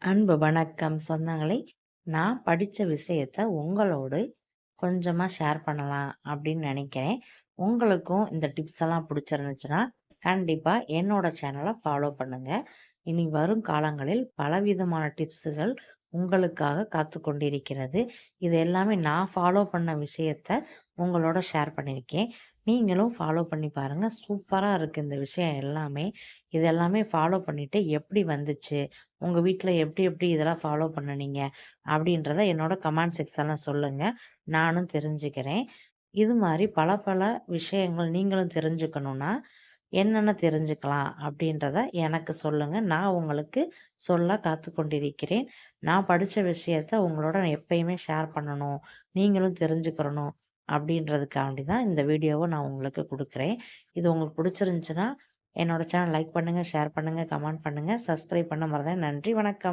அன்பு வணக்கம் சொந்தங்களே. நான் படித்த விஷயத்த உங்களோடு கொஞ்சமாக ஷேர் பண்ணலாம் அப்படின்னு நினைக்கிறேன். உங்களுக்கும் இந்த டிப்ஸ் எல்லாம் பிடிச்சிருந்துச்சுன்னா கண்டிப்பாக என்னோட சேனலை ஃபாலோ பண்ணுங்கள். இனி வரும் காலங்களில் பலவிதமான டிப்ஸுகள் உங்களுக்காக காத்து கொண்டிருக்கிறது. இது எல்லாமே நான் ஃபாலோ பண்ண விஷயத்த உங்களோட ஷேர் பண்ணியிருக்கேன். நீங்களும் ஃபாலோ பண்ணி பாருங்கள். சூப்பராக இருக்குது இந்த விஷயம் எல்லாமே. இது எல்லாமே ஃபாலோ பண்ணிவிட்டு எப்படி வந்துச்சு, உங்கள் வீட்டில் எப்படி எப்படி இதெல்லாம் ஃபாலோ பண்ணுனீங்க அப்படின்றத என்னோட கமெண்ட் செக்ஷனில் சொல்லுங்கள். நானும் தெரிஞ்சுக்கிறேன். இது மாதிரி பல பல விஷயங்கள் நீங்களும் தெரிஞ்சுக்கணுன்னா என்னென்ன தெரிஞ்சுக்கலாம் அப்படின்றத எனக்கு சொல்லுங்கள். நான் உங்களுக்கு சொல்ல காத்து கொண்டிருக்கிறேன். நான் படித்த விஷயத்த உங்களோட நான் எப்பயுமே ஷேர் பண்ணணும், நீங்களும் தெரிஞ்சுக்கிறணும் அப்படின்றதுக்காண்டி தான் இந்த வீடியோவை நான் உங்களுக்கு கொடுக்குறேன். இது உங்களுக்கு பிடிச்சிருந்துச்சுன்னா என்னோட சேனல் லைக் பண்ணுங்கள், ஷேர் பண்ணுங்கள், கமெண்ட் பண்ணுங்கள், சப்ஸ்கிரைப் பண்ண மறந்துடாதீங்க. நன்றி, வணக்கம்.